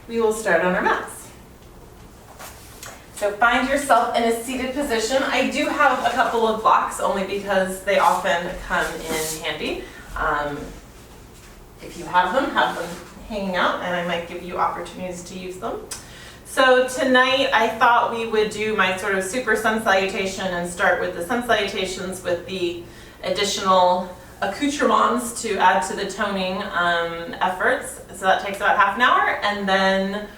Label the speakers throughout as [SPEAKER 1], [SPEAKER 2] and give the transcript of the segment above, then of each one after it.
[SPEAKER 1] we will start on our mats. So find yourself in a seated position. I do have a couple of blocks only because they often come in handy. If you have them hanging out, and I might give you opportunities to use them. So tonight I thought we would do my sort of super sun salutation and start with the sun salutations with the additional accoutrements to add to the toning efforts. So that takes about half an hour, and then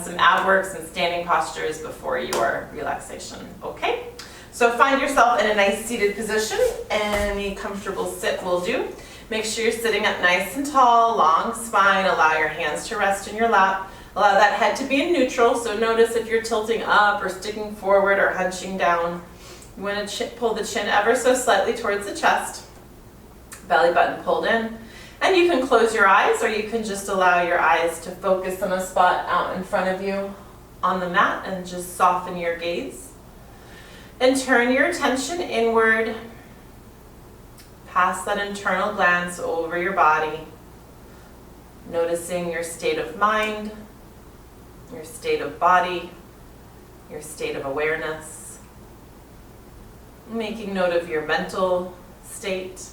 [SPEAKER 1] some ab work, some standing postures before your relaxation. Okay? So find yourself in a nice seated position. Any comfortable sit will do. Make sure you're sitting up nice and tall, long spine. Allow your hands to rest in your lap. Allow that head to be in neutral. So notice if you're tilting up or sticking forward or hunching down. You want to pull the chin ever so slightly towards the chest. Belly button pulled in. And you can close your eyes, or you can just allow your eyes to focus on a spot out in front of you on the mat and just soften your gaze. And turn your attention inward, past that internal glance over your body, noticing your state of mind, your state of body, your state of awareness, making note of your mental state,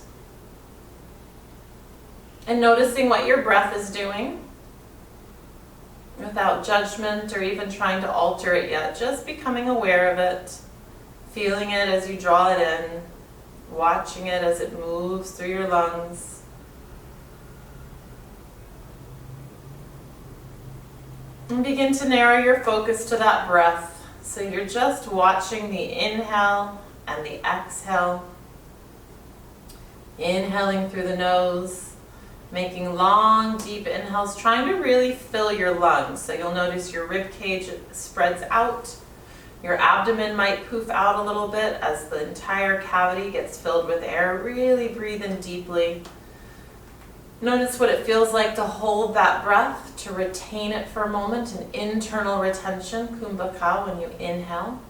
[SPEAKER 1] and noticing what your breath is doing without judgment or even trying to alter it yet, just becoming aware of it, feeling it as you draw it in, watching it as it moves through your lungs. And begin to narrow your focus to that breath. So you're just watching the inhale and the exhale. Inhaling through the nose, making long, deep inhales, trying to really fill your lungs. So you'll notice your rib cage spreads out. Your abdomen might poof out a little bit as the entire cavity gets filled with air. Really breathe in deeply. Notice what it feels like to hold that breath, to retain it for a moment, an internal retention, kumbhaka, when you inhale.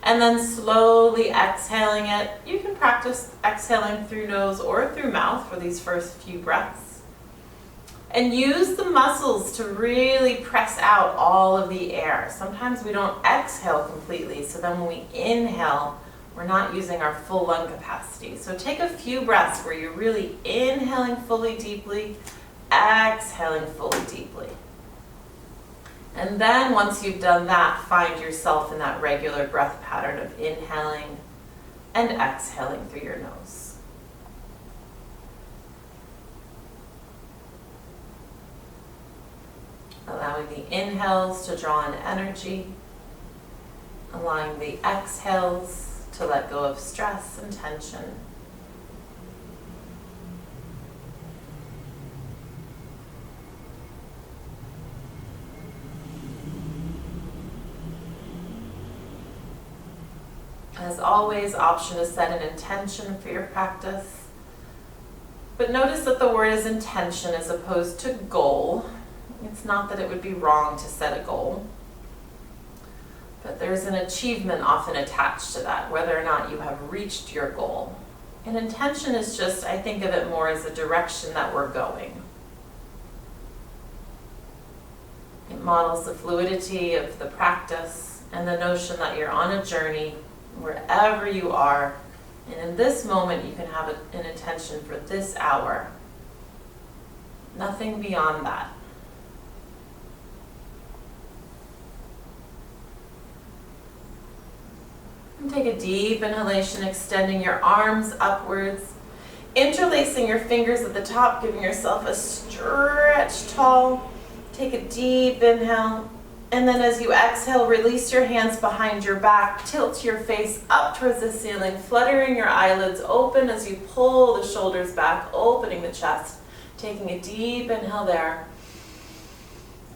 [SPEAKER 1] And then slowly exhaling it. You can practice exhaling through nose or through mouth for these first few breaths. And use the muscles to really press out all of the air. Sometimes we don't exhale completely, so then when we inhale, we're not using our full lung capacity. So take a few breaths where you're really inhaling fully deeply, exhaling fully deeply. And then once you've done that, find yourself in that regular breath pattern of inhaling and exhaling through your nose. Allowing the inhales to draw in energy, allowing the exhales to let go of stress and tension. As always, option to set an intention for your practice. But notice that the word is intention as opposed to goal. It's not that it would be wrong to set a goal, but there's an achievement often attached to that, whether or not you have reached your goal. And intention is just, I think of it more as a direction that we're going. It models the fluidity of the practice and the notion that you're on a journey wherever you are, and in this moment you can have an intention for this hour. Nothing beyond that. And take a deep inhalation, extending your arms upwards, interlacing your fingers at the top, giving yourself a stretch tall. Take a deep inhale. And then as you exhale, release your hands behind your back, tilt your face up towards the ceiling, fluttering your eyelids open as you pull the shoulders back, opening the chest. Taking a deep inhale there.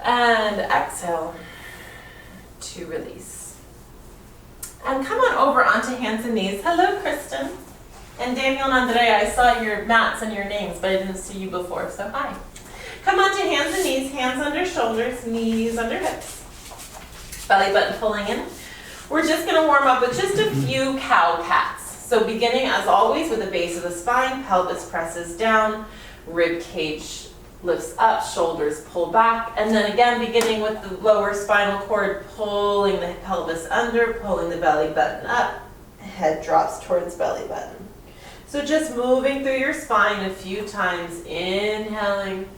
[SPEAKER 1] And exhale to release. And come on over onto hands and knees. Hello, Kristen. And Daniel and Andrea, I saw your mats and your names, but I didn't see you before, so hi. Come onto hands and knees, hands under shoulders, knees under hips. Belly button pulling in. We're just going to warm up with just a few cow pats. So beginning as always with the base of the spine, pelvis presses down, rib cage lifts up, shoulders pull back, and then again beginning with the lower spinal cord, pulling the pelvis under, pulling the belly button up, head drops towards belly button. So just moving through your spine a few times, inhaling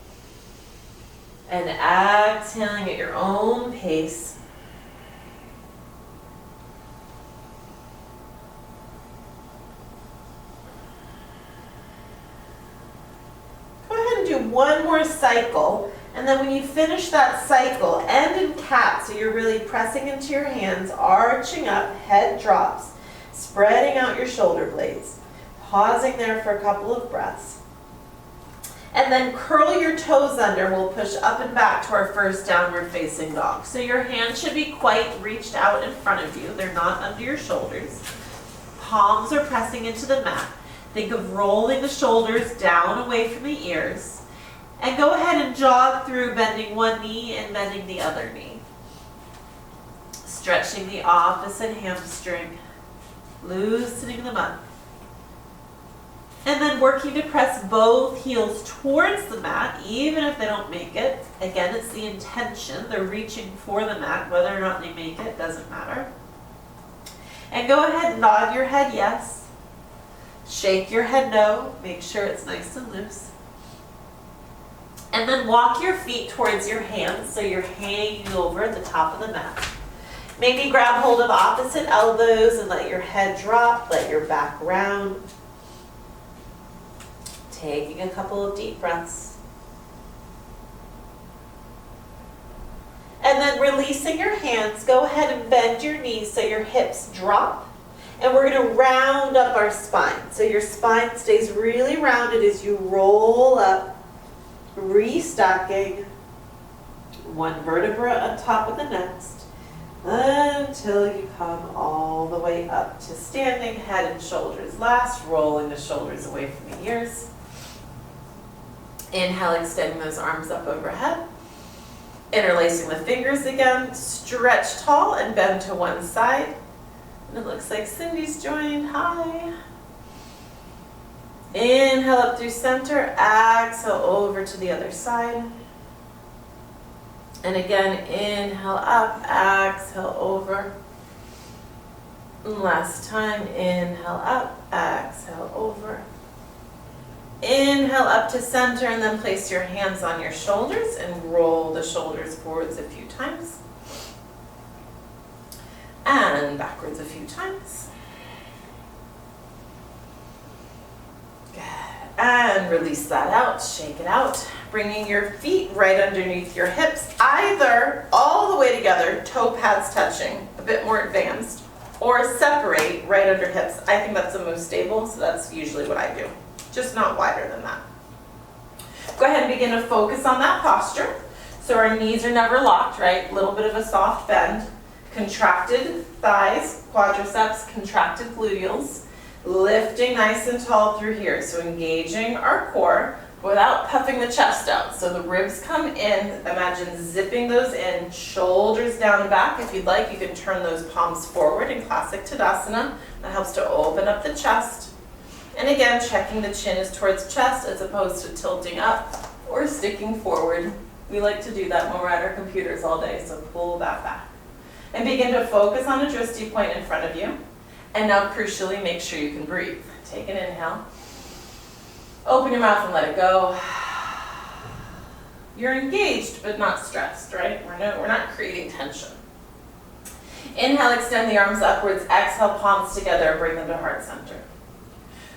[SPEAKER 1] and exhaling at your own pace. Go ahead and do one more cycle, and then when you finish that cycle, end in cat, so you're really pressing into your hands, arching up, head drops, spreading out your shoulder blades, pausing there for a couple of breaths. And then curl your toes under. We'll push up and back to our first downward facing dog. So your hands should be quite reached out in front of you. They're not under your shoulders. Palms are pressing into the mat. Think of rolling the shoulders down away from the ears. And go ahead and jog through bending one knee and bending the other knee. Stretching the opposite hamstring. Loosening them up. And then working to press both heels towards the mat, even if they don't make it. Again, it's the intention. They're reaching for the mat. Whether or not they make it doesn't matter. And go ahead and nod your head yes. Shake your head no. Make sure it's nice and loose. And then walk your feet towards your hands so you're hanging over the top of the mat. Maybe grab hold of opposite elbows and let your head drop, let your back round. Taking a couple of deep breaths. And then releasing your hands, go ahead and bend your knees so your hips drop. And we're going to round up our spine. So your spine stays really rounded as you roll up, restacking one vertebra on top of the next until you come all the way up to standing, head and shoulders last, rolling the shoulders away from the ears. Inhale, extending those arms up overhead. Interlacing the fingers again. Stretch tall and bend to one side. And it looks like Cindy's joined. Hi. Inhale up through center. Exhale over to the other side. And again, inhale up, exhale over. And last time, inhale up, exhale over. Inhale up to center and then place your hands on your shoulders and roll the shoulders forwards a few times. And backwards a few times. Good. And release that out, shake it out. Bringing your feet right underneath your hips, either all the way together, toe pads touching, a bit more advanced, or separate right under hips. I think that's the most stable, so that's usually what I do. Just not wider than that. Go ahead and begin to focus on that posture. So our knees are never locked, right? A little bit of a soft bend. Contracted thighs, quadriceps, contracted gluteals. Lifting nice and tall through here. So engaging our core without puffing the chest out. So the ribs come in. Imagine zipping those in. Shoulders down and back. If you'd like, you can turn those palms forward in classic Tadasana. That helps to open up the chest. And again, checking the chin is towards chest as opposed to tilting up or sticking forward. We like to do that when we're at our computers all day, so pull that back. And begin to focus on a drishti point in front of you. And now crucially, make sure you can breathe. Take an inhale. Open your mouth and let it go. You're engaged but not stressed, right? We're not creating tension. Inhale, extend the arms upwards. Exhale, palms together, bring them to heart center.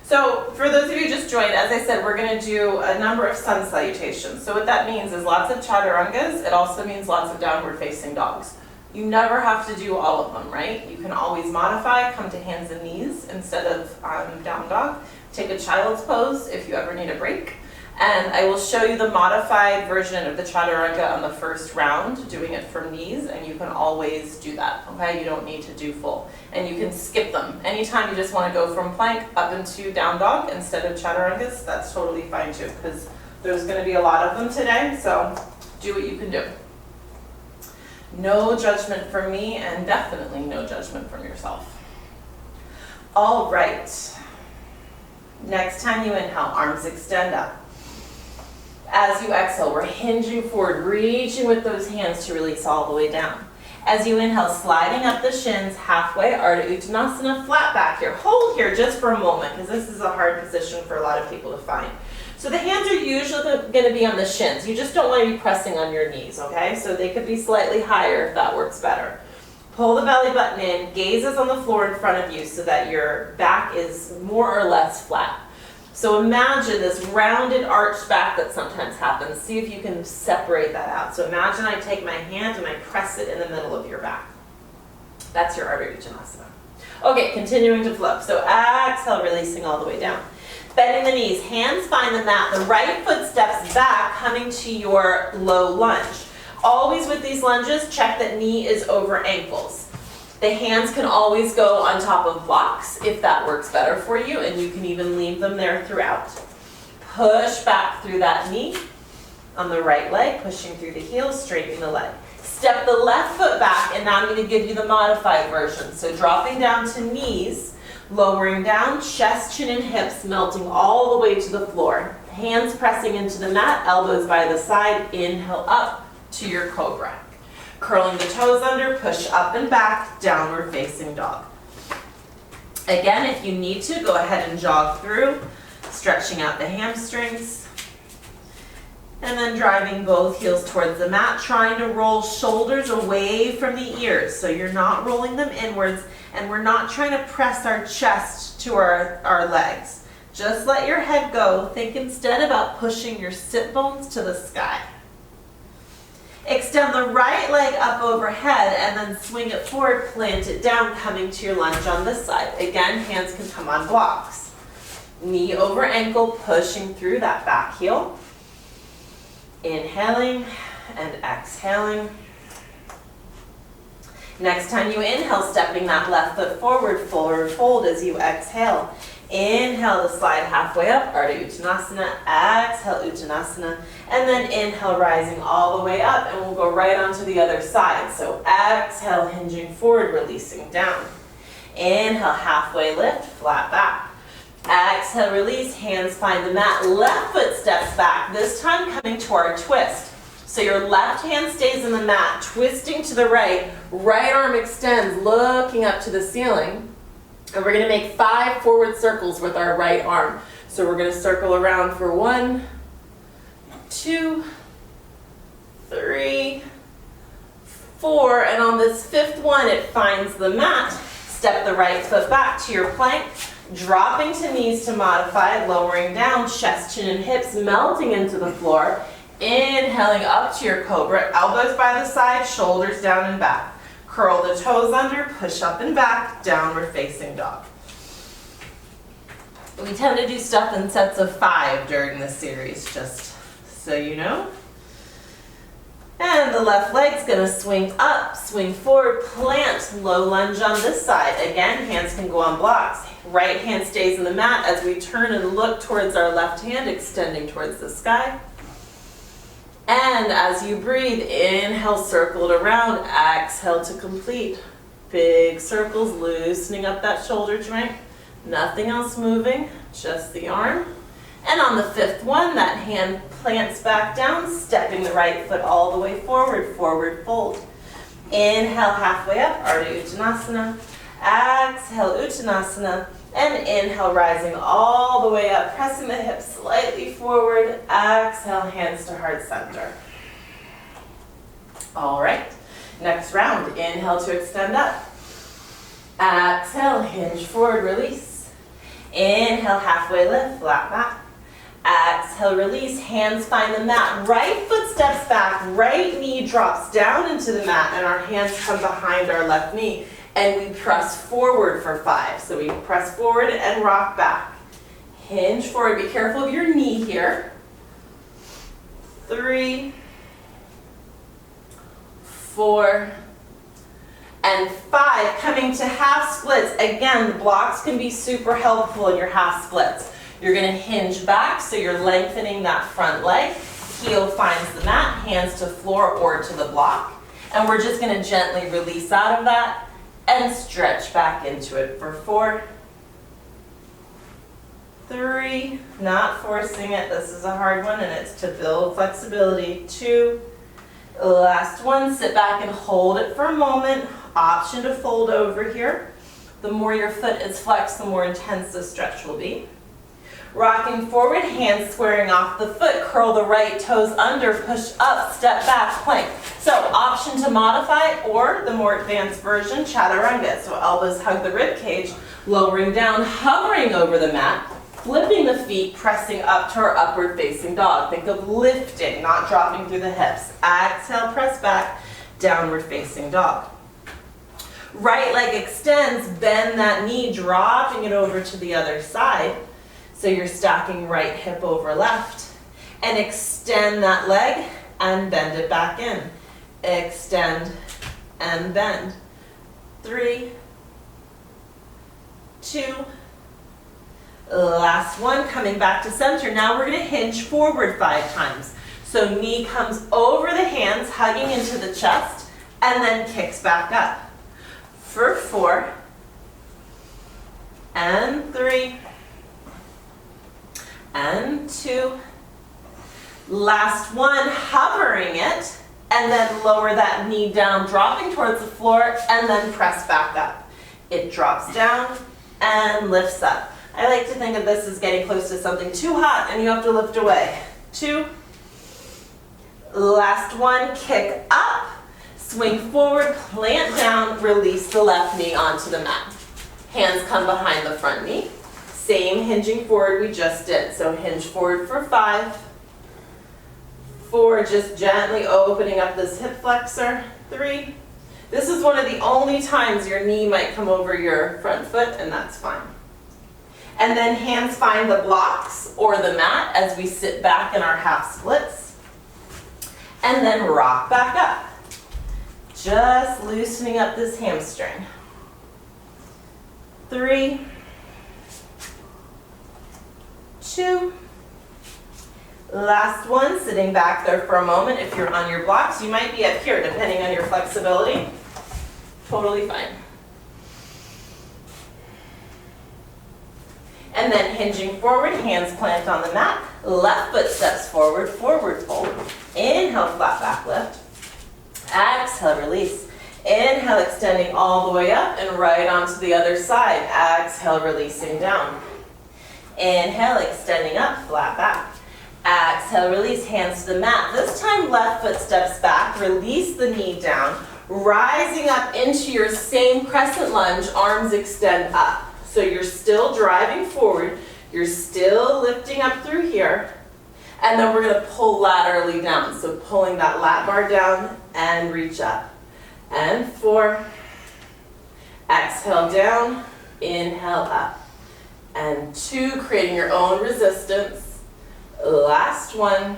[SPEAKER 1] So for those of you who just joined, as I said, we're going to do a number of sun salutations. So what that means is lots of chaturangas. It also means lots of downward facing dogs. You never have to do all of them, right? You can always modify, come to hands and knees instead of down dog. Take a child's pose if you ever need a break. And I will show you the modified version of the chaturanga on the first round, doing it from knees, and you can always do that, okay? You don't need to do full. And you can skip them. Anytime you just want to go from plank up into down dog instead of chaturangas, that's totally fine too, because there's going to be a lot of them today, so do what you can do. No judgment from me, and definitely no judgment from yourself. All right. Next time you inhale, arms extend up. As you exhale, we're hinging forward, reaching with those hands to release all the way down. As you inhale, sliding up the shins halfway, Ardha Uttanasana, flat back here. Hold here just for a moment, because this is a hard position for a lot of people to find. So the hands are usually going to be on the shins. You just don't want to be pressing on your knees, okay? So they could be slightly higher if that works better. Pull the belly button in, gaze is on the floor in front of you so that your back is more or less flat. So imagine this rounded arched back that sometimes happens. See if you can separate that out. So imagine I take my hand and I press it in the middle of your back. That's your Ardha Uttanasana. Okay, continuing to flow. So exhale, releasing all the way down. Bending the knees, hands find the mat. The right foot steps back, coming to your low lunge. Always with these lunges, check that knee is over ankles. The hands can always go on top of blocks if that works better for you, and you can even leave them there throughout. Push back through that knee on the right leg, pushing through the heel, straighten the leg. Step the left foot back, and now I'm going to give you the modified version. So dropping down to knees, lowering down, chest, chin, and hips, melting all the way to the floor. Hands pressing into the mat, elbows by the side, inhale up to your cobra. Curling the toes under, push up and back, downward facing dog. Again, if you need to, go ahead and jog through, stretching out the hamstrings. And then driving both heels towards the mat, trying to roll shoulders away from the ears. So you're not rolling them inwards, and we're not trying to press our chest to our legs. Just let your head go. Think instead about pushing your sit bones to the sky. Extend the right leg up overhead and then swing it forward, plant it down, coming to your lunge on this side. Again, hands can come on blocks. Knee over ankle, pushing through that back heel. Inhaling and exhaling. Next time you inhale, stepping that left foot forward, forward fold as you exhale. Inhale to slide halfway up, Ardha Uttanasana, exhale Uttanasana, and then inhale rising all the way up, and we'll go right onto the other side. So exhale, hinging forward, releasing down. Inhale, halfway lift, flat back. Exhale, release, hands find the mat, left foot steps back, this time coming to our twist. So your left hand stays in the mat, twisting to the right, right arm extends, looking up to the ceiling. And we're going to make 5 forward circles with our right arm. So we're going to circle around for 1, 2, 3, 4. And on this 5th one, it finds the mat. Step the right foot back to your plank, dropping to knees to modify, lowering down, chest, chin, and hips, melting into the floor. Inhaling up to your cobra, elbows by the side, shoulders down and back. Curl the toes under, push up and back, downward facing dog. We tend to do stuff in sets of 5 during this series, just so you know. And the left leg's gonna swing up, swing forward, plant, low lunge on this side. Again, hands can go on blocks. Right hand stays in the mat as we turn and look towards our left hand, extending towards the sky. And as you breathe, inhale, circle it around, exhale to complete. Big circles, loosening up that shoulder joint. Nothing else moving, just the arm. And on the 5th one, that hand plants back down, stepping the right foot all the way forward, forward fold. Inhale, halfway up, Ardha Uttanasana. Exhale, Uttanasana. And inhale, rising all the way up, pressing the hips slightly forward. Exhale, hands to heart center. All right, next round. Inhale to extend up. Exhale, hinge forward, release. Inhale, halfway lift, flat back. Exhale, release, hands find the mat. Right foot steps back, right knee drops down into the mat, and our hands come behind our left knee. And we press forward for 5. So we press forward and rock back. Hinge forward. Be careful of your knee here. 3, 4, and 5. Coming to half splits. Again, blocks can be super helpful in your half splits. You're going to hinge back, so you're lengthening that front leg. Heel finds the mat, hands to floor or to the block. And we're just going to gently release out of that and stretch back into it for 4, 3, not forcing it. This is a hard one and it's to build flexibility. 2, last one, sit back and hold it for a moment. Option to fold over here. The more your foot is flexed, the more intense the stretch will be. Rocking forward, hands squaring off the foot, curl the right toes under, push up, step back, plank. So option to modify, or the more advanced version, chaturanga. So elbows hug the rib cage, lowering down, hovering over the mat, flipping the feet, pressing up to our upward facing dog. Think of lifting, not dropping through the hips. Exhale, press back, downward facing dog. Right leg extends, bend that knee, dropping it over to the other side. So you're stacking right hip over left. And extend that leg and bend it back in. Extend and bend. 3, 2, last one, coming back to center. Now we're going to hinge forward 5 times. So knee comes over the hands, hugging into the chest, and then kicks back up. For 4, and 3, and 2, last one, hovering it, and then lower that knee down, dropping towards the floor, and then press back up. It drops down and lifts up. I like to think of this as getting close to something too hot and you have to lift away. 2, last one, kick up, swing forward, plant down, release the left knee onto the mat. Hands come behind the front knee. Same hinging forward we just did. So hinge forward for 5. 4, just gently opening up this hip flexor. 3. This is one of the only times your knee might come over your front foot, and that's fine. And then hands find the blocks or the mat as we sit back in our half splits. And then rock back up. Just loosening up this hamstring. 3, 2, last one, sitting back there for a moment. If you're on your blocks, you might be up here depending on your flexibility. Totally fine. And then hinging forward, hands plant on the mat, left foot steps forward, forward fold. Inhale, flat back lift. Exhale, release. Inhale, extending all the way up and right onto the other side. Exhale, releasing down. Inhale, extending up, flat back. Exhale, release, hands to the mat. This time, left foot steps back, release the knee down, rising up into your same crescent lunge, arms extend up. So you're still driving forward, you're still lifting up through here, and then we're gonna pull laterally down. So pulling that lat bar down and reach up. And 4, exhale down, inhale up. And 2, creating your own resistance. Last one,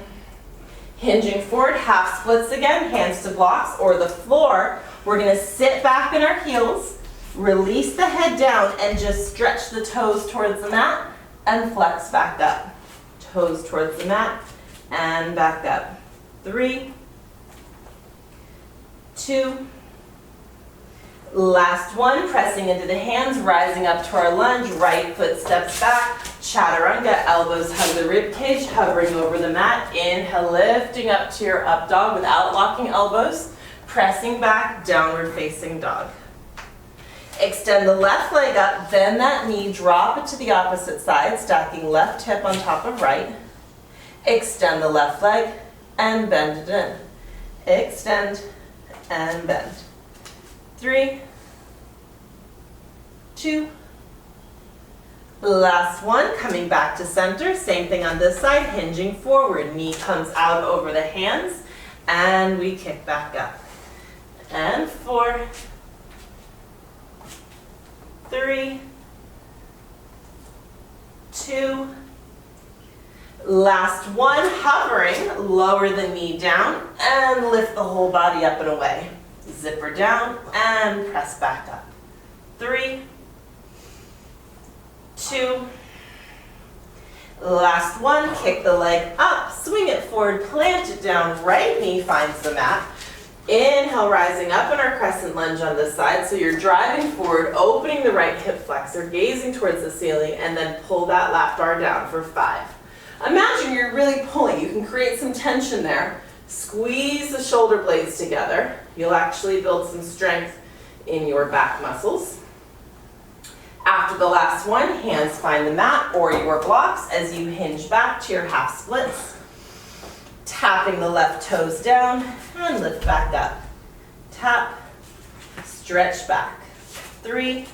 [SPEAKER 1] hinging forward, half splits again, hands to blocks or the floor. We're gonna sit back in our heels, release the head down and just stretch the toes towards the mat and flex back up. Toes towards the mat and back up. 3, 2, last one, pressing into the hands, rising up to our lunge, right foot steps back, chaturanga, elbows hug the rib cage, hovering over the mat. Inhale, lifting up to your up dog without locking elbows, pressing back, downward facing dog. Extend the left leg up, bend that knee, drop it to the opposite side, stacking left hip on top of right. Extend the left leg and bend it in. Extend and bend. 3, 2, last one, coming back to center. Same thing on this side, hinging forward. Knee comes out over the hands and we kick back up. And 4, 3, 2, last one, hovering, lower the knee down and lift the whole body up and away. Zipper down and press back up. 3, 2, last one, kick the leg up, swing it forward, plant it down, right knee finds the mat. Inhale, rising up in our crescent lunge on this side. So you're driving forward, opening the right hip flexor, gazing towards the ceiling, and then pull that lap bar down for 5. Imagine you're really pulling. You can create some tension there. Squeeze the shoulder blades together. You'll actually build some strength in your back muscles. After the last one, hands find the mat or your blocks as you hinge back to your half splits. Tapping the left toes down and lift back up. Tap, stretch back. 3,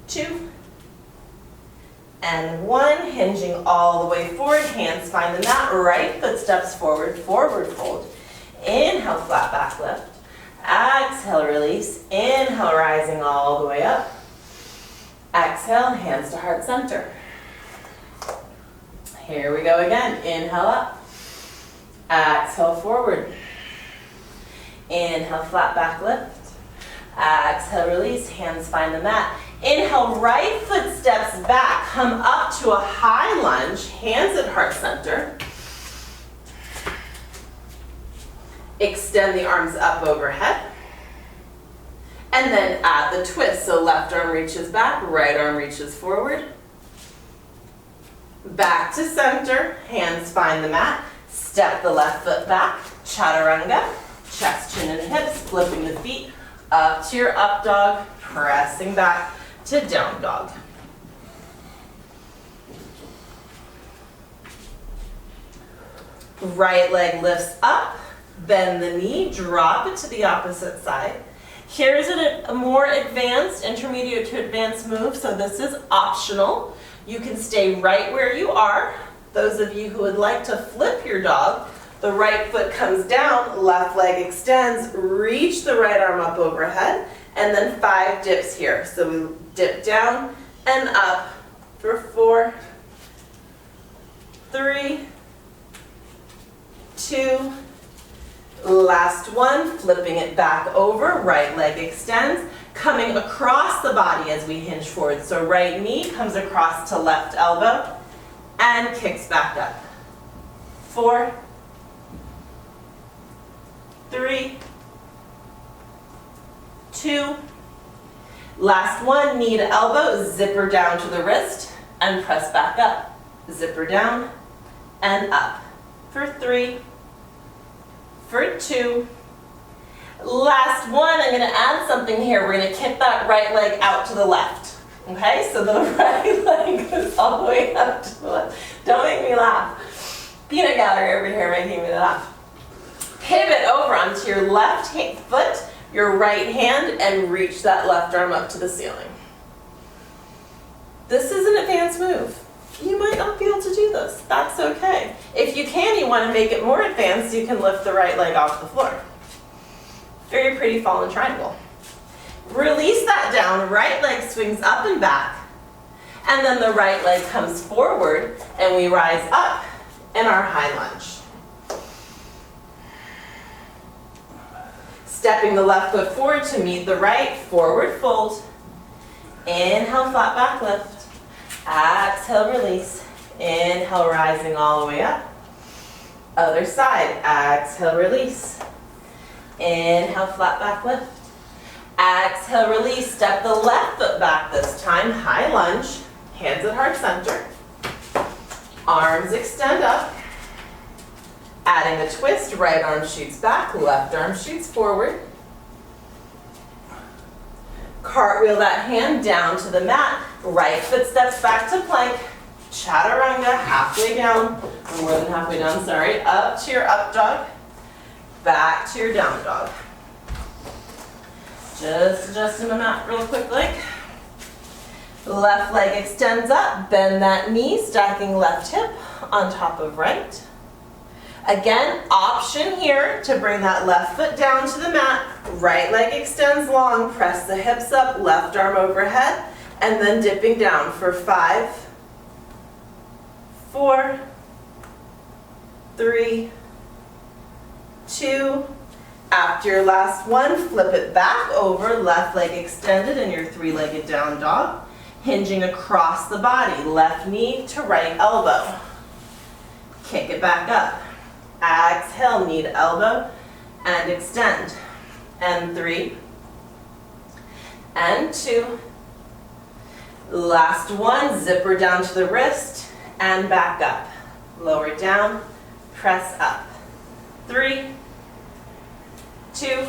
[SPEAKER 1] 2, and 1. Hinging all the way forward, hands find the mat, right foot steps forward, forward fold. Inhale, flat back lift. Exhale, release. Inhale, rising all the way up. Exhale, hands to heart center. Here we go again. Inhale up. Exhale, forward. Inhale, flat back lift. Exhale, release. Hands find the mat. Inhale, right foot steps back. Come up to a high lunge. Hands at heart center. Extend the arms up overhead. And then add the twist. So left arm reaches back, right arm reaches forward. Back to center, hands find the mat. Step the left foot back, chaturanga. Chest, chin, and hips, flipping the feet up to your up dog, pressing back to down dog. Right leg lifts up. Bend the knee, drop it to the opposite side. Here's a more advanced, intermediate to advanced move, so this is optional. You can stay right where you are. Those of you who would like to flip your dog, the right foot comes down, left leg extends, reach the right arm up overhead, and then 5 dips here. So we dip down and up for 4, 3, 2, last one, flipping it back over, right leg extends, coming across the body as we hinge forward. So right knee comes across to left elbow and kicks back up. 4, 3, 2, last one, knee to elbow, zipper down to the wrist and press back up. Zipper down and up for 3, for 2. Last one, I'm going to add something here. We're going to kick that right leg out to the left. Okay, so the right leg goes all the way up to the left. Don't make me laugh. Peanut gallery over here making me laugh. Pivot over onto your left foot, your right hand, and reach that left arm up to the ceiling. This is an advanced move. You might not be able to do this. That's okay. If you can, you want to make it more advanced, you can lift the right leg off the floor. Very pretty fallen triangle. Release that down, right leg swings up and back, and then the right leg comes forward, and we rise up in our high lunge. Stepping the left foot forward to meet the right, forward fold. Inhale, flat back lift. Exhale, release. Inhale, rising all the way up. Other side, exhale, release. Inhale, flat back lift. Exhale, release. Step the left foot back this time, high lunge. Hands at heart center. Arms extend up. Adding a twist, right arm shoots back, left arm shoots forward. Cartwheel that hand down to the mat, right foot steps back to plank, chaturanga, halfway down, or more than halfway down, sorry, up to your up dog, back to your down dog. Just adjusting the mat real quickly. Left leg extends up, bend that knee, stacking left hip on top of right. Again, option here to bring that left foot down to the mat, right leg extends long, press the hips up, left arm overhead, and then dipping down for 5, 4, 3, 2. After your last one, flip it back over, left leg extended in your 3-legged down dog, hinging across the body, left knee to right elbow. Kick it back up. Exhale, knee to elbow, and extend. And 3, and 2. Last one, zipper down to the wrist and back up. Lower down, press up. 3, 2,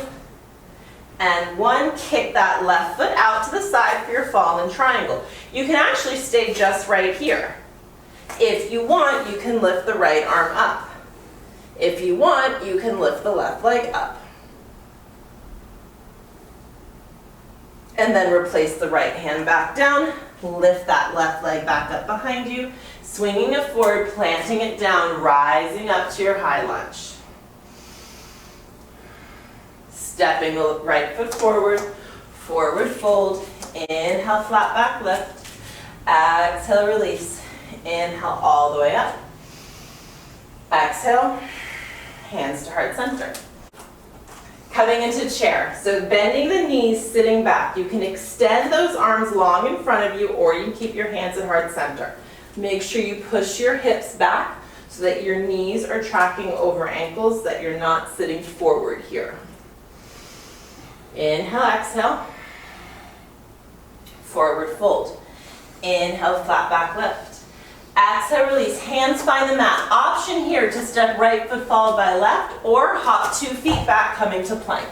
[SPEAKER 1] and 1. Kick that left foot out to the side for your fallen triangle. You can actually stay just right here. If you want, you can lift the right arm up. If you want, you can lift the left leg up. And then replace the right hand back down. Lift that left leg back up behind you. Swinging it forward, planting it down, rising up to your high lunge. Stepping the right foot forward, forward fold. Inhale, flat back lift. Exhale, release. Inhale all the way up. Exhale, hands to heart center. Coming into chair. So bending the knees, sitting back. You can extend those arms long in front of you, or you can keep your hands at heart center. Make sure you push your hips back so that your knees are tracking over ankles, that you're not sitting forward here. Inhale, exhale. Forward fold. Inhale, flat back lift. Exhale, release. Hands find the mat. Option here to step right foot followed by left, or hop 2 feet back coming to plank.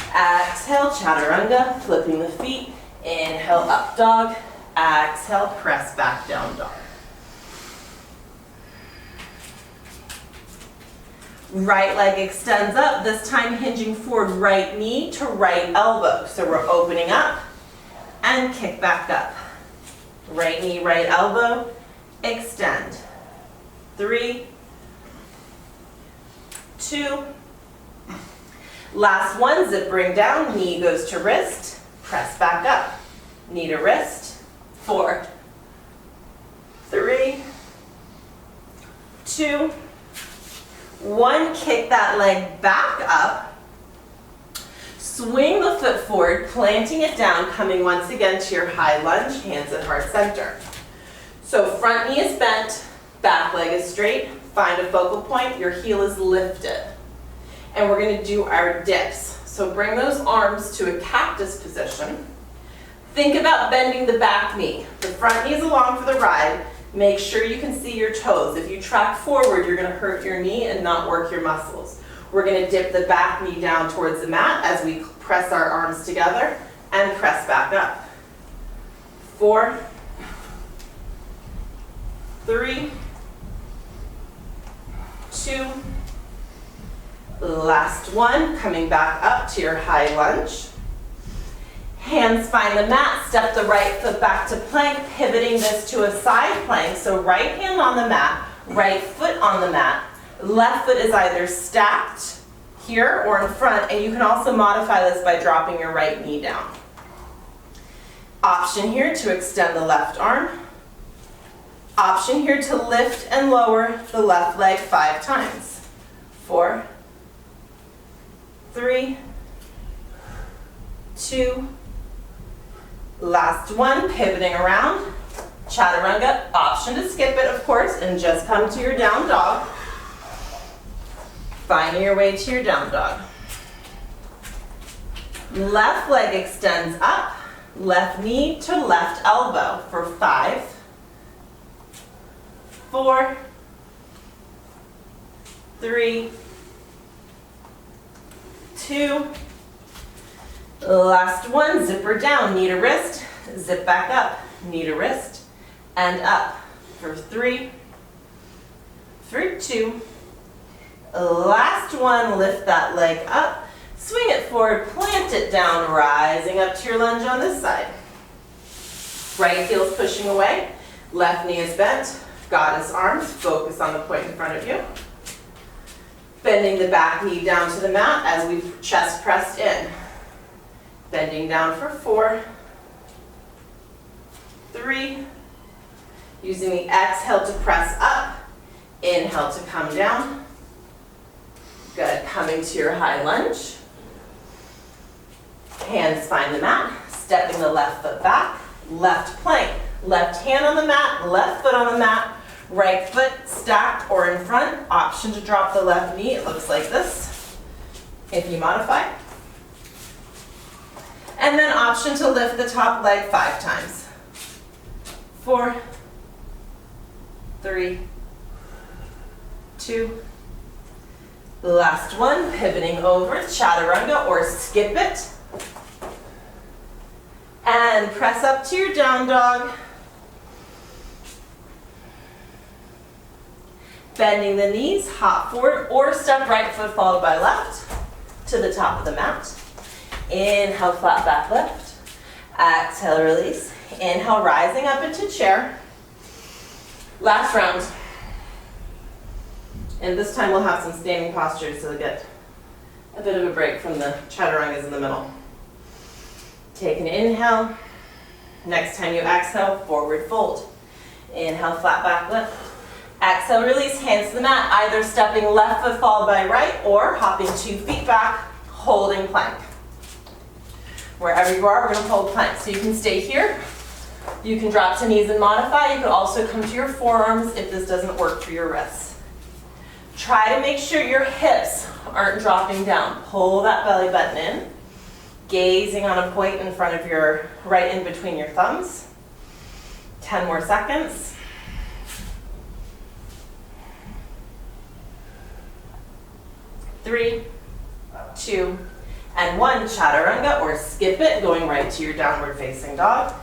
[SPEAKER 1] Exhale, chaturanga, flipping the feet. Inhale, up dog. Exhale, press back down dog. Right leg extends up, this time hinging forward, right knee to right elbow. So we're opening up and kick back up. Right knee, right elbow, extend. 3, 2. Last one, zip bring down, knee goes to wrist, press back up. Knee to wrist. 4, 3, 2, 1. Kick that leg back up. Swing the foot forward, planting it down, coming once again to your high lunge, hands at heart center. So front knee is bent, back leg is straight. Find a focal point, your heel is lifted. And we're going to do our dips. So bring those arms to a cactus position. Think about bending the back knee. The front knee is along for the ride. Make sure you can see your toes. If you track forward, you're going to hurt your knee and not work your muscles. We're going to dip the back knee down towards the mat as we press our arms together and press back up. 4, 3, 2, last one, coming back up to your high lunge. Hands find the mat, step the right foot back to plank, pivoting this to a side plank. So right hand on the mat, right foot on the mat. Left foot is either stacked here or in front, and you can also modify this by dropping your right knee down. Option here to extend the left arm. Option here to lift and lower the left leg 5 times. 4, 3, 2, last one, pivoting around. Chaturanga, option to skip it, of course, and just come to your down dog. Finding your way to your down dog. Left leg extends up, left knee to left elbow for 5, 4, 3, 2, last one, zipper down, knee to wrist, zip back up, knee to wrist, and up for 3, for 2, last one, lift that leg up, swing it forward, plant it down, rising up to your lunge on this side. Right heel's pushing away, left knee is bent, goddess arms, focus on the point in front of you. Bending the back knee down to the mat as we chest pressed in. Bending down for 4, 3, using the exhale to press up, inhale to come down. Good, coming to your high lunge. Hands find the mat, stepping the left foot back, left plank, left hand on the mat, left foot on the mat, right foot stacked or in front, option to drop the left knee, it looks like this. if you modify. And then option to lift the top leg 5 times. 4, 3, 2. Last one, pivoting over, chaturanga or skip it. And press up to your down dog. Bending the knees, hop forward or step right foot followed by left to the top of the mat. Inhale, flat back lift. Exhale, release. Inhale, rising up into chair. Last round. And this time we'll have some standing postures so we get a bit of a break from the chaturangas in the middle. Take an inhale. Next time you exhale, forward fold. Inhale, flat back lift. Exhale, release, hands to the mat, either stepping left foot followed by right or hopping 2 feet back, holding plank. Wherever you are, we're going to hold plank. So you can stay here. You can drop to knees and modify. You can also come to your forearms if this doesn't work for your wrists. Try to make sure your hips aren't dropping down. Pull that belly button in, gazing on a point in front of your, right in between your thumbs. 10 more seconds. 3, 2, and 1. Chaturanga or skip it, going right to your downward facing dog.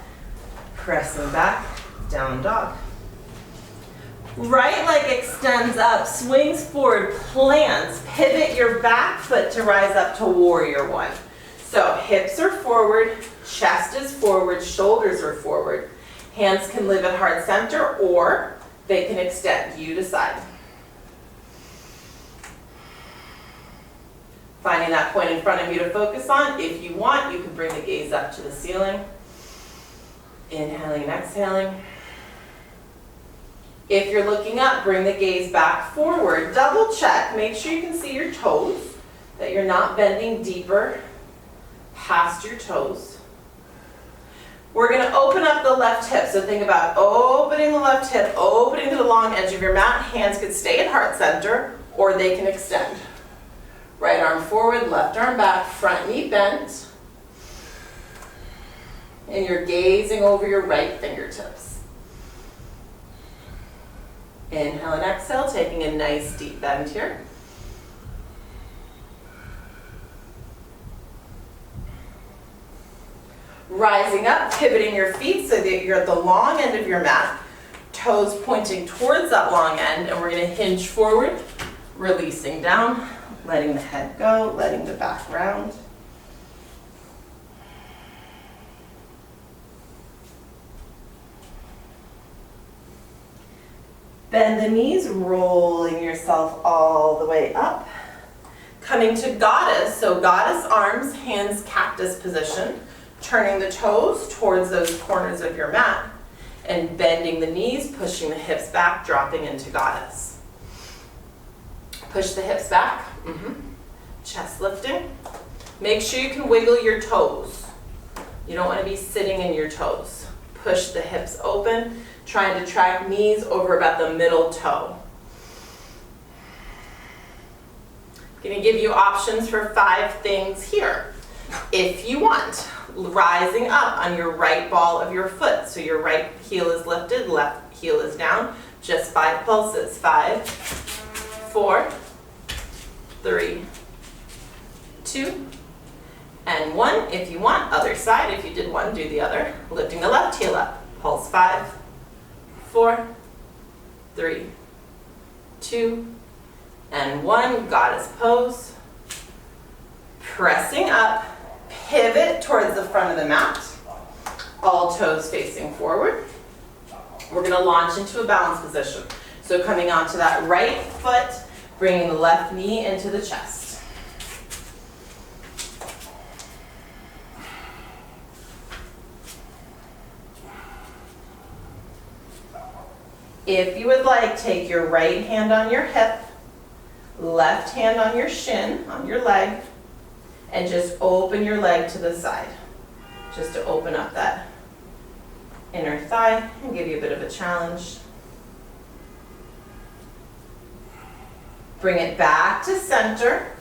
[SPEAKER 1] Pressing back, down dog. Right leg extends up, swings forward, plants. Pivot your back foot to rise up to warrior 1. So hips are forward, chest is forward, shoulders are forward. Hands can live at heart center or they can extend. You decide. Finding that point in front of you to focus on. If you want, you can bring the gaze up to the ceiling. Inhaling and exhaling. If you're looking up, bring the gaze back forward. Double check. Make sure you can see your toes, that you're not bending deeper past your toes. We're going to open up the left hip. So think about opening the left hip, opening to the long edge of your mat. Hands could stay at heart center or they can extend. Right arm forward, left arm back, front knee bent. And you're gazing over your right fingertips. Inhale and exhale, taking a nice deep bend here. Rising up, pivoting your feet so that you're at the long end of your mat. Toes pointing towards that long end, and we're going to hinge forward, releasing down. Letting the head go, letting the back round. Bend the knees, rolling yourself all the way up. Coming to goddess, so goddess arms, hands cactus position. Turning the toes towards those corners of your mat. And bending the knees, pushing the hips back, dropping into goddess. Push the hips back. Chest lifting. Make sure you can wiggle your toes. You don't want to be sitting in your toes. Push the hips open, trying to track knees over about the middle toe. I'm going to give you options for 5 things here. If you want, rising up on your right ball of your foot. So your right heel is lifted, left heel is down. Just 5 pulses. 5, 4, 3, 2, and 1. If you want, other side. If you did one, do the other. Lifting the left heel up. Pulse 5, 4, 3, 2, and 1. Goddess pose. Pressing up. Pivot towards the front of the mat. All toes facing forward. We're going to launch into a balance position. So coming onto that right foot, bringing the left knee into the chest. If you would like, take your right hand on your hip, left hand on your shin, on your leg, and just open your leg to the side. Just to open up that inner thigh and give you a bit of a challenge. Bring it back to center.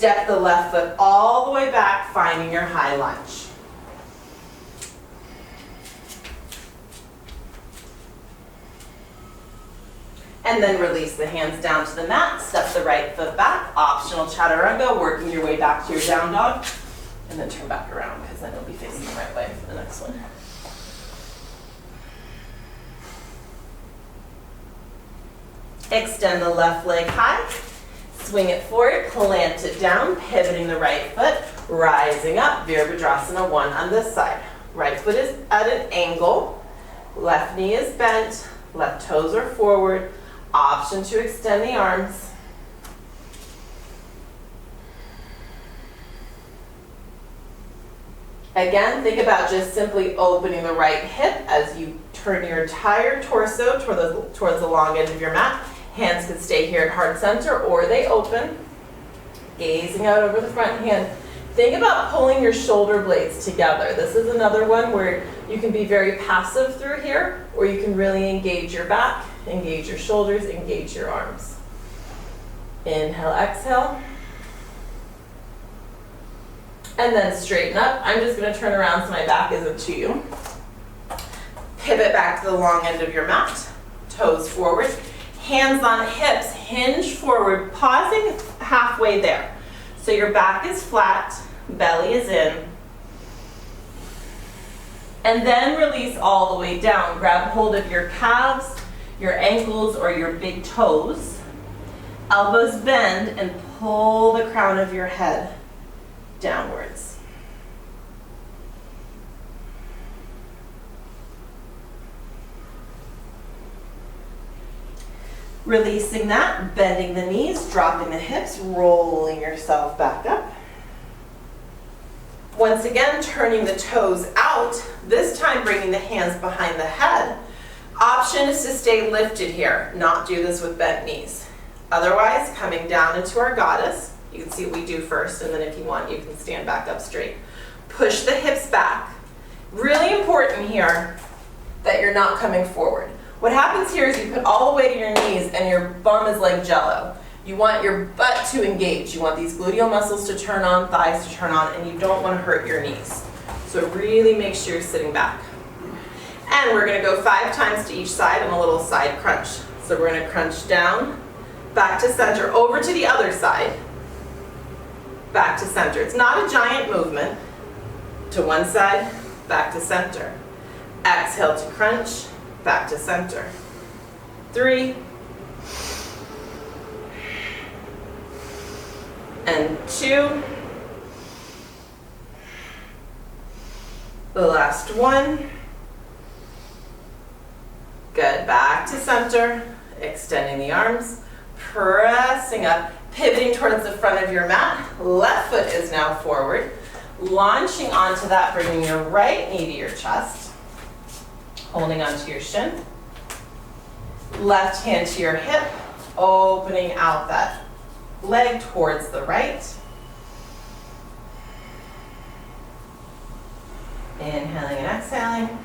[SPEAKER 1] Step the left foot all the way back, finding your high lunge. And then release the hands down to the mat, step the right foot back, optional chaturanga, working your way back to your down dog, and then turn back around because then you'll be facing the right way for the next one. Extend the left leg high, swing it forward, plant it down, pivoting the right foot, rising up, Virabhadrasana 1 on this side. Right foot is at an angle, left knee is bent, left toes are forward, option to extend the arms. Again, think about just simply opening the right hip as you turn your entire torso towards the long end of your mat. Hands can stay here at heart center or they open, gazing out over the front hand. Think about pulling your shoulder blades together. This is another one where you can be very passive through here, or you can really engage your back, engage your shoulders, engage your arms. Inhale, exhale. And then straighten up. I'm just going to turn around so my back isn't to you. Pivot back to the long end of your mat. Toes forward. Hands on hips, hinge forward, pausing halfway there. So your back is flat, belly is in. And then release all the way down. Grab hold of your calves, your ankles, or your big toes. Elbows bend and pull the crown of your head downwards. Releasing that, bending the knees, dropping the hips, rolling yourself back up. Once again, turning the toes out, this time bringing the hands behind the head. Option is to stay lifted here, not do this with bent knees. Otherwise, coming down into our goddess, you can see what we do first, and then if you want, you can stand back up straight. Push the hips back. Really important here that you're not coming forward. What happens here is you put all the weight in your knees and your bum is like jello. You want your butt to engage. You want these gluteal muscles to turn on, thighs to turn on, and you don't want to hurt your knees. So really make sure you're sitting back. And we're going to go 5 times to each side and a little side crunch. So we're going to crunch down, back to center, over to the other side, back to center. It's not a giant movement. To one side, back to center. Exhale to crunch, back to center. 3. And 2. The last one. Good, back to center, extending the arms, pressing up, pivoting towards the front of your mat. Left foot is now forward. Launching onto that, bringing your right knee to your chest, holding onto your shin. Left hand to your hip, opening out that leg towards the right. Inhaling and exhaling.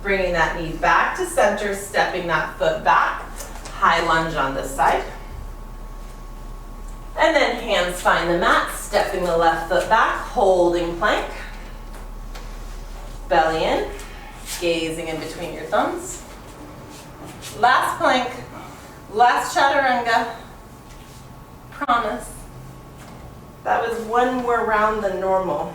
[SPEAKER 1] Bringing that knee back to center, stepping that foot back. High lunge on this side. And then hands find the mat, stepping the left foot back, holding plank. Belly in, gazing in between your thumbs. Last plank, last chaturanga. Promise. That was one more round than normal.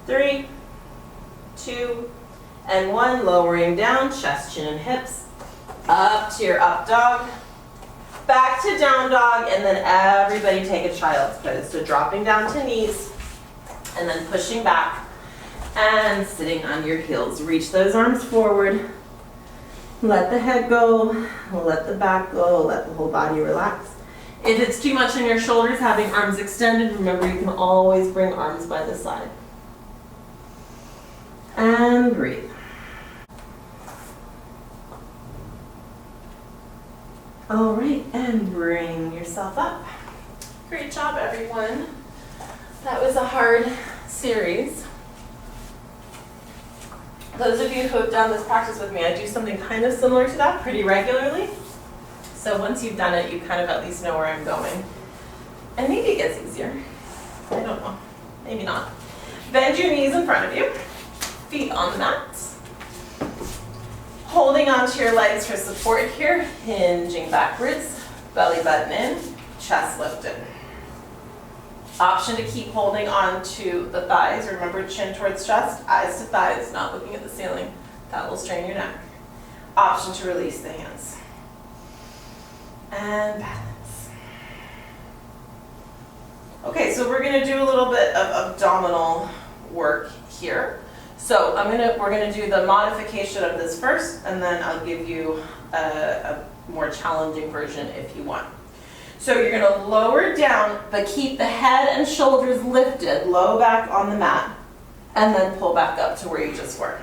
[SPEAKER 1] Three, 2, and 1. Lowering down, chest, chin, and hips. Up to your up dog. Back to down dog, and then everybody take a child's pose. So dropping down to knees, and then pushing back, and sitting on your heels. Reach those arms forward. Let the head go, let the back go, let the whole body relax. If it's too much on your shoulders, having arms extended, remember you can always bring arms by the side. And breathe. All right, and bring yourself up. Great job, everyone. That was a hard series. Those of you who have done this practice with me, I do something kind of similar to that pretty regularly. So once you've done it, you kind of at least know where I'm going. And maybe it gets easier. I don't know. Maybe not. Bend your knees in front of you. Feet on the mat. Holding onto your legs for support here. Hinging backwards. Belly button in. Chest lifted. Option to keep holding on to the thighs. Remember, chin towards chest, eyes to thighs, not looking at the ceiling. That will strain your neck. Option to release the hands. And balance. Okay, so we're going to do a little bit of abdominal work here. So we're gonna do the modification of this first, and then I'll give you a more challenging version if you want. So you're gonna lower down, but keep the head and shoulders lifted, low back on the mat, and then pull back up to where you just were.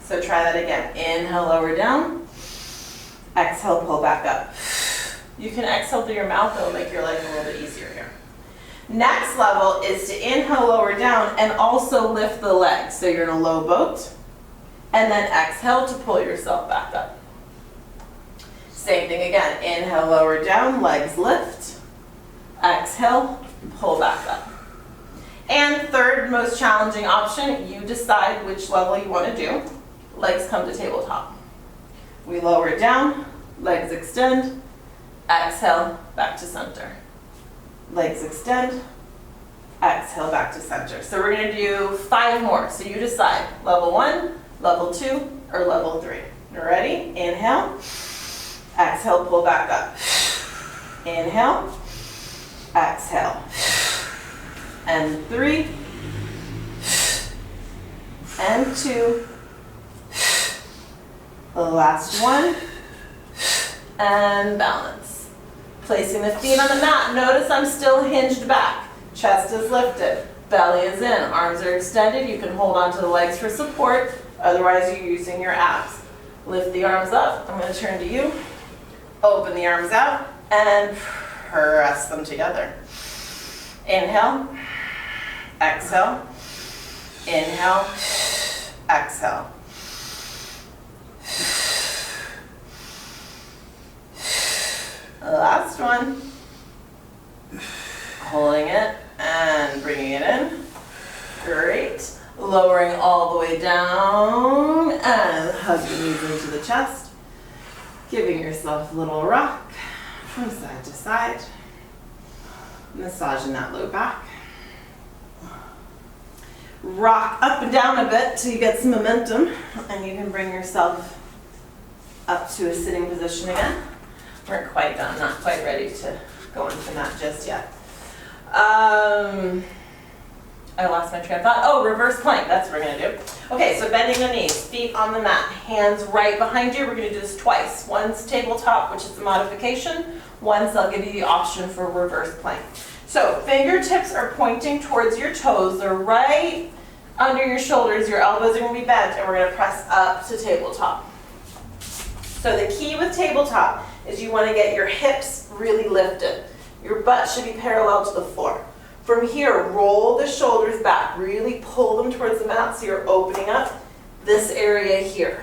[SPEAKER 1] So try that again. Inhale, lower down. Exhale, pull back up. You can exhale through your mouth, it'll make your life a little bit easier here. Next level is to inhale, lower down, and also lift the legs. So you're in a low boat, and then exhale to pull yourself back up. Same thing again. Inhale, lower down, legs lift. Exhale, pull back up. And third most challenging option, you decide which level you want to do. Legs come to tabletop. We lower down, legs extend, exhale, back to center. Legs extend, exhale, back to center. So we're going to do 5 more. So you decide, level 1, level 2, or level 3. You ready? Inhale, exhale, pull back up. Inhale, exhale. And 3, and 2, the last 1, and balance. Placing the feet on the mat. Notice I'm still hinged back. Chest is lifted. Belly is in. Arms are extended. You can hold onto the legs for support. Otherwise, you're using your abs. Lift the arms up. I'm going to turn to you. Open the arms out and press them together. Inhale. Exhale. Inhale. Exhale. Last one. Holding it and bringing it in. Great. Lowering all the way down and hugging knees into the chest. Giving yourself a little rock from side to side. Massaging that low back. Rock up and down a bit till you get some momentum, and you can bring yourself up to a sitting position again. We're quite done, not quite ready to go into that just yet. I lost my train of thought. Oh, reverse plank, that's what we're gonna do. Okay, so bending the knees, feet on the mat, hands right behind you. We're gonna do this twice. Once tabletop, which is the modification. Once I'll give you the option for reverse plank. So fingertips are pointing towards your toes. They're right under your shoulders. Your elbows are gonna be bent, and we're gonna press up to tabletop. So the key with tabletop is you want to get your hips really lifted. Your butt should be parallel to the floor. From here, roll the shoulders back. Really pull them towards the mat so you're opening up this area here.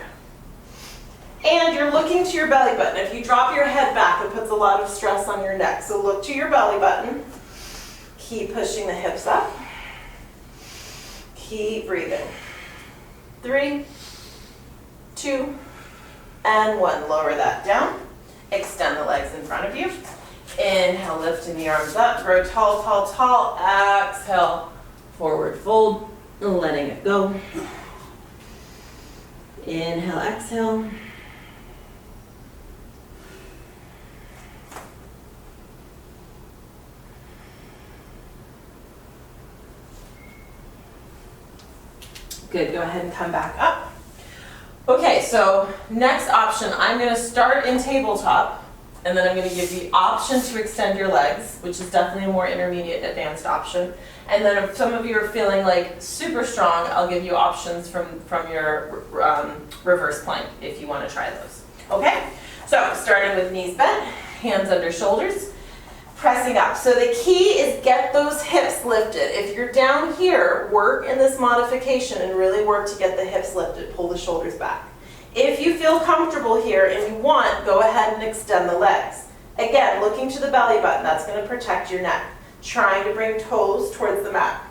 [SPEAKER 1] And you're looking to your belly button. If you drop your head back, it puts a lot of stress on your neck. So look to your belly button. Keep pushing the hips up. Keep breathing. 3, 2, and 1. Lower that down. Extend the legs in front of you. Inhale, lifting the arms up. Grow tall, tall, tall. Exhale, forward fold. Letting it go. Inhale, exhale. Good, go ahead and come back up. Okay, so next option, I'm gonna start in tabletop, and then I'm gonna give you the option to extend your legs, which is definitely a more intermediate advanced option. And then if some of you are feeling like super strong, I'll give you options from your reverse plank if you wanna try those. Okay, so starting with knees bent, hands under shoulders, pressing up. So the key is get those hips hips lifted. If you're down here, work in this modification and really work to get the hips lifted. Pull the shoulders back. If you feel comfortable here and you want, go ahead and extend the legs. Again, looking to the belly button, that's going to protect your neck. Trying to bring toes towards the mat.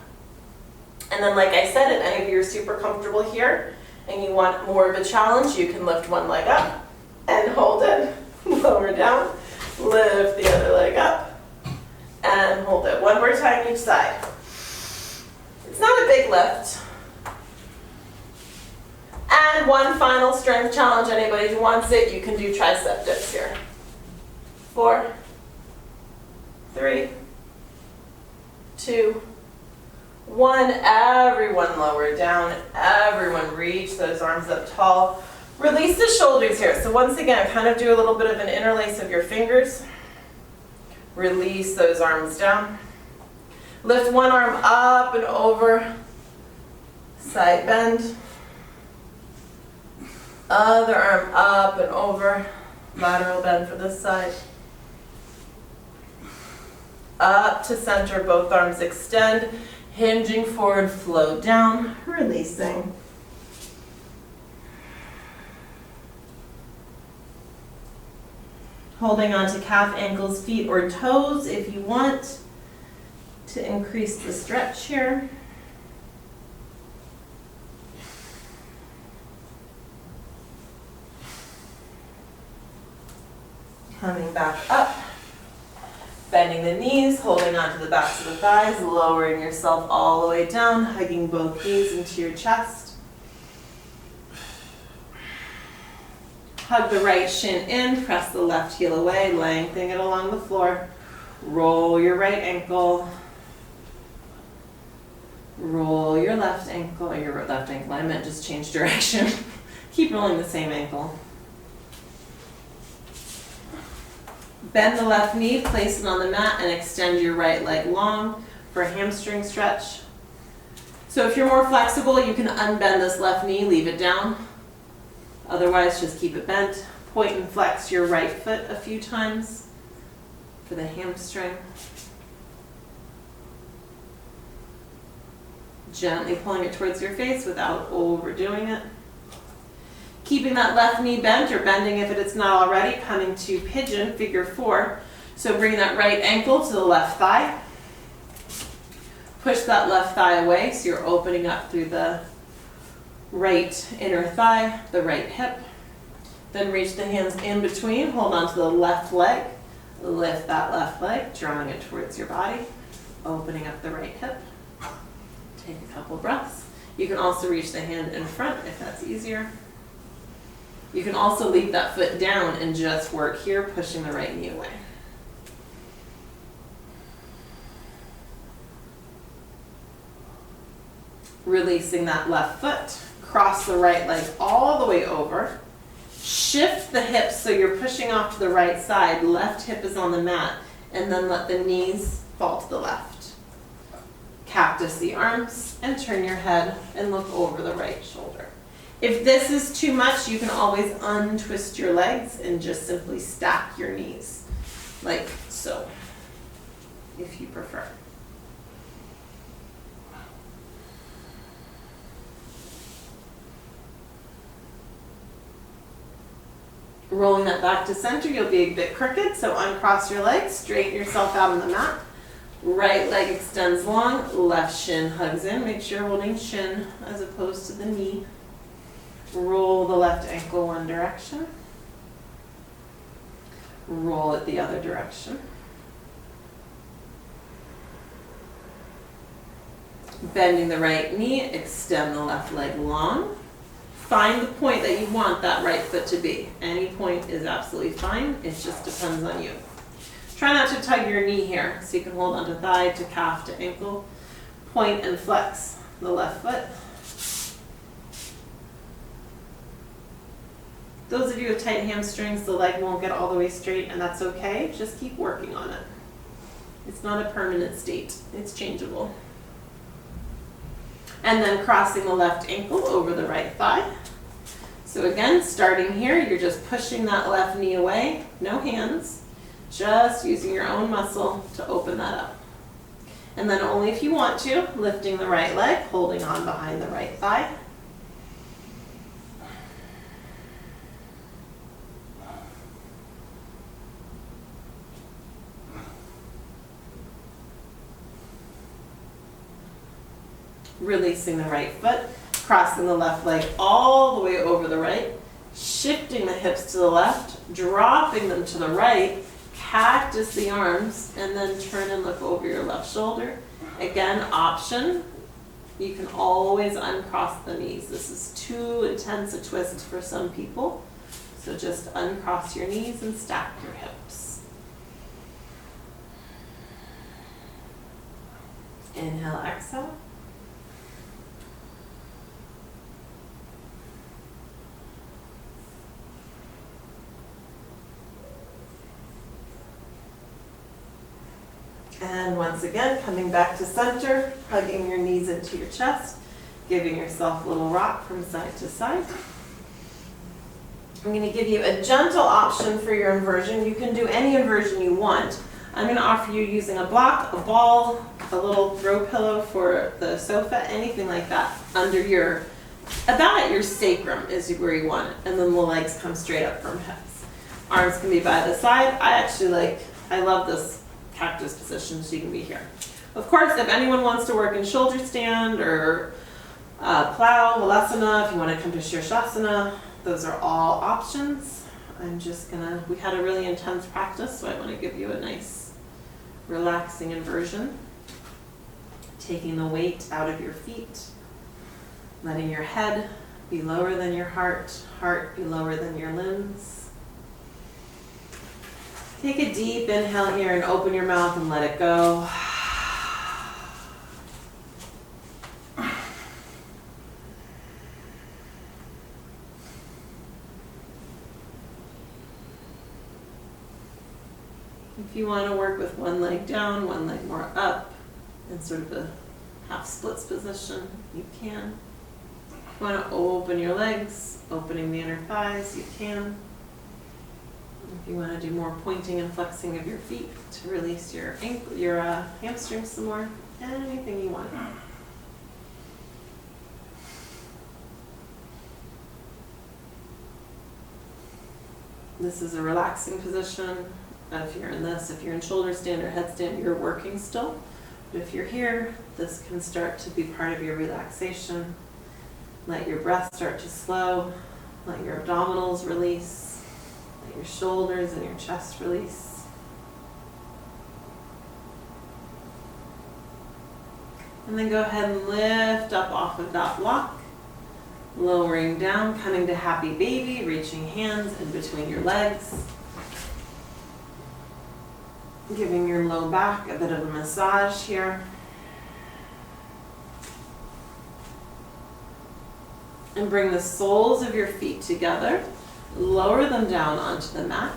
[SPEAKER 1] And then like I said, if any of you are super comfortable here and you want more of a challenge, you can lift one leg up and hold it. Lower down, lift the other leg up and hold it. One more time each side. It's not a big lift. And one final strength challenge. Anybody who wants it, you can do tricep dips here. 4, 3, 2, 1. Everyone lower down. Everyone reach those arms up tall. Release the shoulders here. So once again, kind of do a little bit of an interlace of your fingers. Release those arms down. Lift one arm up and over. Side bend. Other arm up and over. Lateral bend for this side. Up to center, both arms extend. Hinging forward, float down, releasing. Holding on to calf, ankles, feet, or toes if you want to increase the stretch here. Coming back up. Bending the knees, holding onto the backs of the thighs, lowering yourself all the way down, hugging both knees into your chest. Hug the right shin in, press the left heel away, lengthening it along the floor. Roll your right ankle. Roll your left ankle, I meant just change direction. Keep rolling the same ankle. Bend the left knee, place it on the mat, and extend your right leg long for a hamstring stretch. So if you're more flexible, you can unbend this left knee, leave it down. Otherwise, just keep it bent. Point and flex your right foot a few times for the hamstring. Gently pulling it towards your face without overdoing it. Keeping that left knee bent, or bending if it's not already, coming to pigeon, figure 4. So bring that right ankle to the left thigh. Push that left thigh away so you're opening up through the right inner thigh, the right hip. Then reach the hands in between, hold on to the left leg. Lift that left leg, drawing it towards your body. Opening up the right hip. Take a couple breaths. You can also reach the hand in front if that's easier. You can also leave that foot down and just work here, pushing the right knee away. Releasing that left foot, cross the right leg all the way over. Shift the hips so you're pushing off to the right side, left hip is on the mat, and then let the knees fall to the left. Cactus the arms and turn your head and look over the right shoulder. If this is too much, you can always untwist your legs and just simply stack your knees, like so, if you prefer. Rolling that back to center, you'll be a bit crooked, so uncross your legs, straighten yourself out on the mat. Right leg extends long, left shin hugs in. Make sure you're holding shin as opposed to the knee. Roll the left ankle one direction. Roll it the other direction. Bending the right knee, extend the left leg long. Find the point that you want that right foot to be. Any point is absolutely fine. It just depends on you. Try not to tug your knee here, so you can hold onto thigh to calf to ankle. Point and flex the left foot. Those of you with tight hamstrings, the leg won't get all the way straight, and that's okay. Just keep working on it. It's not a permanent state. It's changeable. And then crossing the left ankle over the right thigh. So again, starting here, you're just pushing that left knee away, no hands, just using your own muscle to open that up. And then only if you want to, lifting the right leg, holding on behind the right thigh. Releasing the right foot, crossing the left leg all the way over the right, shifting the hips to the left, dropping them to the right, cactus the arms, and then turn and look over your left shoulder. Again, option. You can always uncross the knees. This is too intense a twist for some people. So just uncross your knees and stack your hips. Inhale, exhale. And once again, coming back to center, hugging your knees into your chest, giving yourself a little rock from side to side. I'm going to give you a gentle option for your inversion. You can do any inversion you want. I'm going to offer you using a block, a ball, a little throw pillow for the sofa, anything like that, under your, about at your sacrum is where you want it. And then the legs come straight up from hips. Arms can be by the side. I love this cactus position, so you can be here. Of course, if anyone wants to work in shoulder stand or plow, Halasana, if you want to come to Shirshasana, those are all options. We had a really intense practice, so I want to give you a nice relaxing inversion. Taking the weight out of your feet, letting your head be lower than your heart be lower than your limbs. Take a deep inhale here and open your mouth and let it go. If you want to work with one leg down, one leg more up, in sort of a half splits position, you can. If you want to open your legs, opening the inner thighs, you can. If you want to do more pointing and flexing of your feet to release your hamstrings some more, anything you want. This is a relaxing position. If you're in this, if you're in shoulder stand or headstand, you're working still. But if you're here, this can start to be part of your relaxation. Let your breath start to slow. Let your abdominals release. Let your shoulders and your chest release. And then go ahead and lift up off of that block. Lowering down, coming to happy baby, reaching hands in between your legs. Giving your low back a bit of a massage here. And bring the soles of your feet together. Lower them down onto the mat.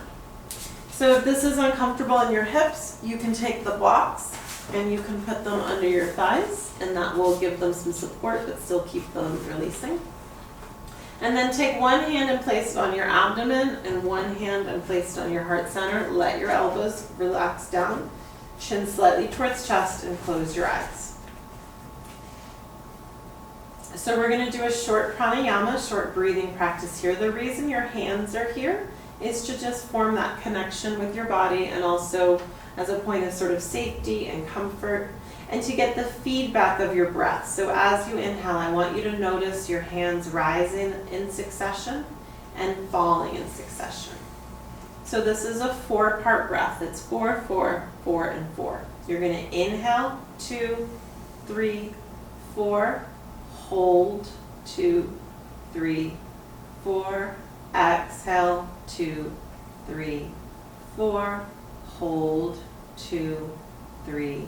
[SPEAKER 1] So if this is uncomfortable in your hips, you can take the blocks and you can put them under your thighs, and that will give them some support but still keep them releasing. And then take one hand and place it on your abdomen and one hand and place it on your heart center. Let your elbows relax down, chin slightly towards chest, and close your eyes. So we're going to do a short pranayama, short breathing practice here. The reason your hands are here is to just form that connection with your body, and also as a point of sort of safety and comfort, and to get the feedback of your breath. So as you inhale, I want you to notice your hands rising in succession and falling in succession. So this is a 4-part breath. It's 4, 4, 4, and 4. You're going to inhale, 2, 3, 4, hold, 2, 3, 4, exhale, 2, 3, 4, hold, 2, 3,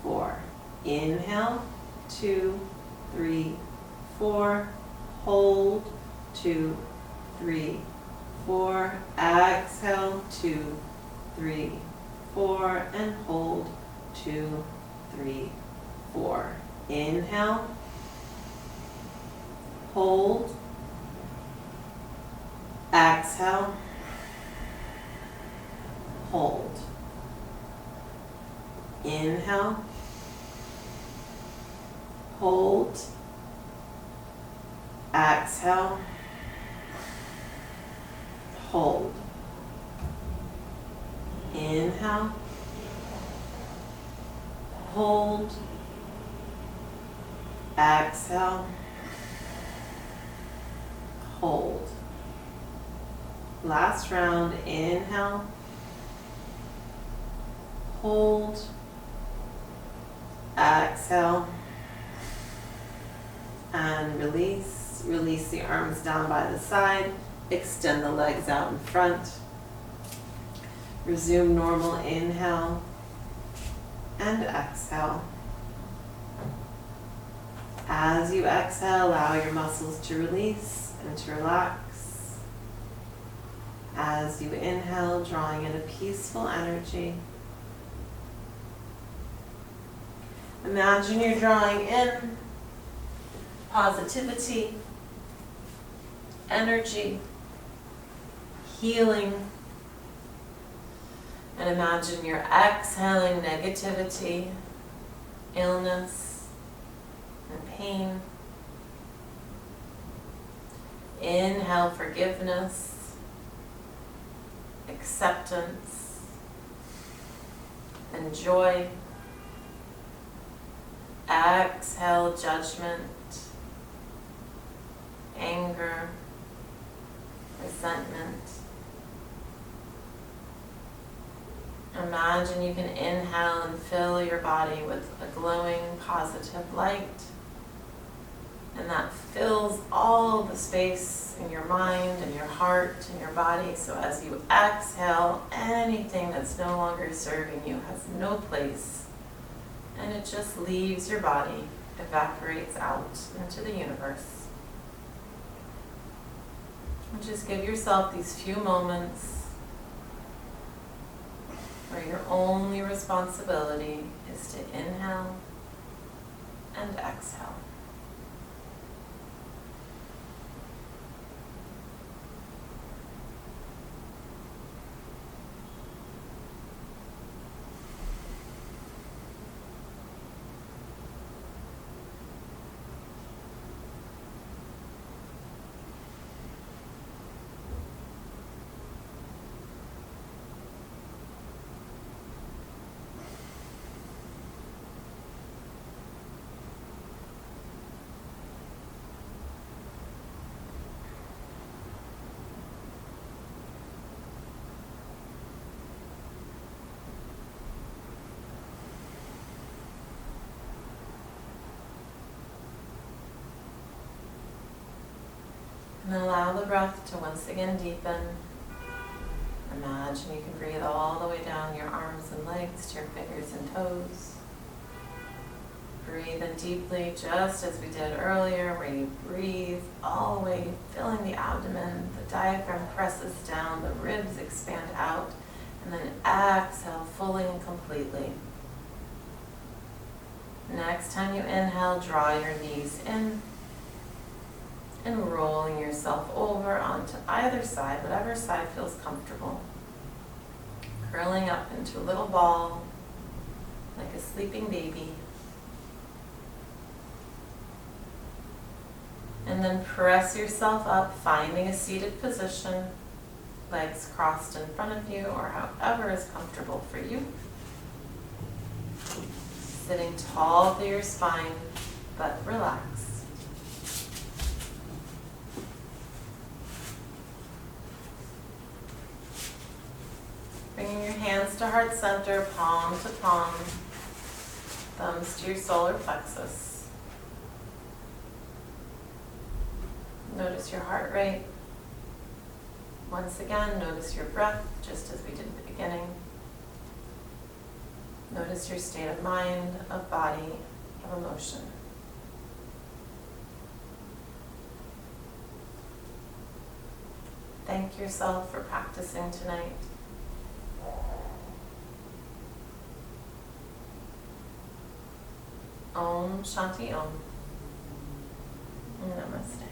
[SPEAKER 1] 4. Inhale, 2, 3, 4, hold, 2, 3, 4, exhale, 2, 3, 4, and hold, 2, 3, 4. Inhale, hold, exhale, hold. Inhale, Hold. Exhale. Hold. Inhale. Hold. Exhale. Hold. Last round. Inhale. Hold. Exhale. And release. Release the arms down by the side. Extend the legs out in front. Resume normal inhale and exhale. As you exhale, allow your muscles to release and to relax. As you inhale, drawing in a peaceful energy. Imagine you're drawing in positivity, energy, healing. And imagine you're exhaling negativity, illness, and pain. Inhale forgiveness, acceptance, and joy. Exhale judgment, anger, resentment. Imagine you can inhale and fill your body with a glowing positive light, and that fills all the space in your mind and your heart and your body. So as you exhale, anything that's no longer serving you has no place, and it just leaves your body, evaporates out into the universe. And just give yourself these few moments where your only responsibility is to inhale and exhale. And allow the breath to once again deepen. Imagine you can breathe all the way down your arms and legs to your fingers and toes. Breathe in deeply, just as we did earlier, where you breathe all the way, filling the abdomen, the diaphragm presses down, the ribs expand out, and then exhale fully and completely. Next time you inhale, draw your knees in and rolling yourself over onto either side, whatever side feels comfortable. Curling up into a little ball, like a sleeping baby. And then press yourself up, finding a seated position, legs crossed in front of you or however is comfortable for you. Sitting tall through your spine, but relaxed. Bringing your hands to heart center, palm to palm, thumbs to your solar plexus. Notice your heart rate. Once again, notice your breath, just as we did at the beginning. Notice your state of mind, of body, of emotion. Thank yourself for practicing tonight. Om Shanti Om. Namaste.